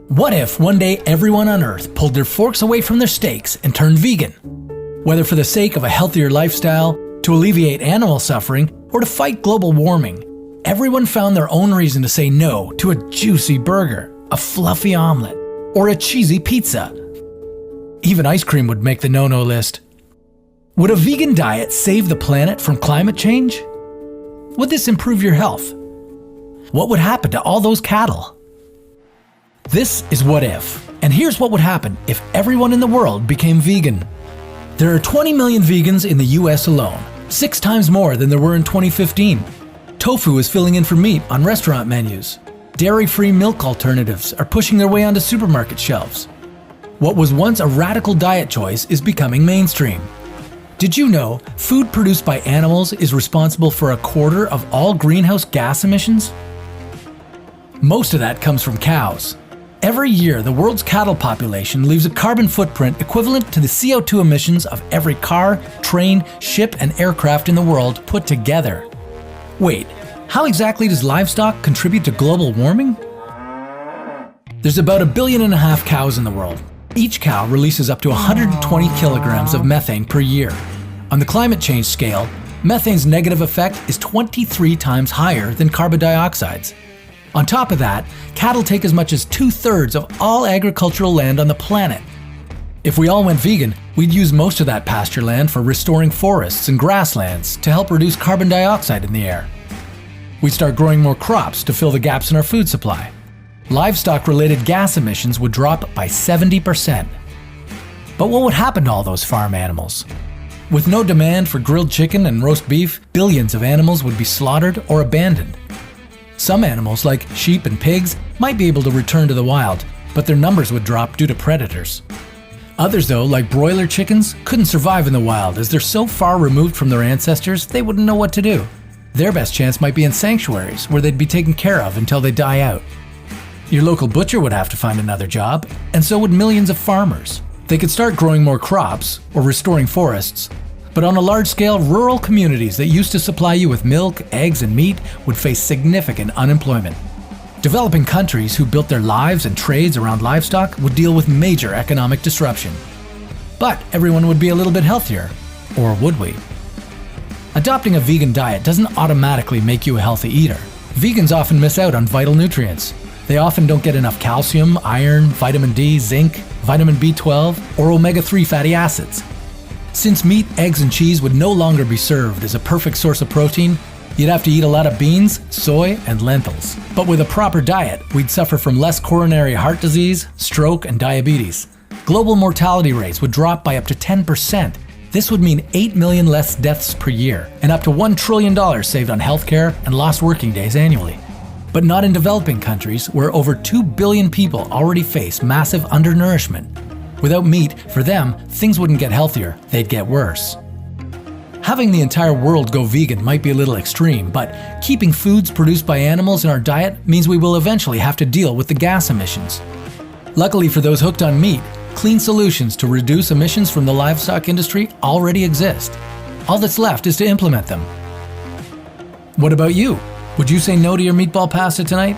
What if one day everyone on Earth pulled their forks away from their steaks and turned vegan? Whether for the sake of a healthier lifestyle, to alleviate animal suffering, or to fight global warming, everyone found their own reason to say no to a juicy burger, a fluffy omelet, or a cheesy pizza. Even ice cream would make the no-no list. Would a vegan diet save the planet from climate change? Would this improve your health? What would happen to all those cattle? This is What If, and here's what would happen if everyone in the world became vegan. There are 20 million vegans in the US alone, 6 times more than there were in 2015. Tofu is filling in for meat on restaurant menus. Dairy-free milk alternatives are pushing their way onto supermarket shelves. What was once a radical diet choice is becoming mainstream. Did you know food produced by animals is responsible for a quarter of all greenhouse gas emissions? Most of that comes from cows. Every year, the world's cattle population leaves a carbon footprint equivalent to the CO2 emissions of every car, train, ship, and aircraft in the world put together. Wait, how exactly does livestock contribute to global warming? There's about 1.5 billion cows in the world. Each cow releases up to 120 kilograms of methane per year. On the climate change scale, methane's negative effect is 23 times higher than carbon dioxide's. On top of that, cattle take as much as 2/3 of all agricultural land on the planet. If we all went vegan, we'd use most of that pasture land for restoring forests and grasslands to help reduce carbon dioxide in the air. We'd start growing more crops to fill the gaps in our food supply. Livestock-related gas emissions would drop by 70%. But what would happen to all those farm animals? With no demand for grilled chicken and roast beef, billions of animals would be slaughtered or abandoned. Some animals, like sheep and pigs, might be able to return to the wild, but their numbers would drop due to predators. Others, though, like broiler chickens, couldn't survive in the wild as they're so far removed from their ancestors they wouldn't know what to do. Their best chance might be in sanctuaries where they'd be taken care of until they die out. Your local butcher would have to find another job, and so would millions of farmers. They could start growing more crops or restoring forests. But on a large scale, rural communities that used to supply you with milk, eggs, and meat would face significant unemployment. Developing countries who built their lives and trades around livestock would deal with major economic disruption. But everyone would be a little bit healthier. Or would we? Adopting a vegan diet doesn't automatically make you a healthy eater. Vegans often miss out on vital nutrients. They often don't get enough calcium, iron, vitamin D, zinc, vitamin B12, or omega-3 fatty acids. Since meat, eggs, and cheese would no longer be served as a perfect source of protein, you'd have to eat a lot of beans, soy, and lentils. But with a proper diet, we'd suffer from less coronary heart disease, stroke, and diabetes. Global mortality rates would drop by up to 10%. This would mean 8 million less deaths per year, and up to $1 trillion saved on healthcare and lost working days annually. But not in developing countries, where over 2 billion people already face massive undernourishment. Without meat, for them, things wouldn't get healthier, they'd get worse. Having the entire world go vegan might be a little extreme, but keeping foods produced by animals in our diet means we will eventually have to deal with the gas emissions. Luckily for those hooked on meat, clean solutions to reduce emissions from the livestock industry already exist. All that's left is to implement them. What about you? Would you say no to your meatball pasta tonight?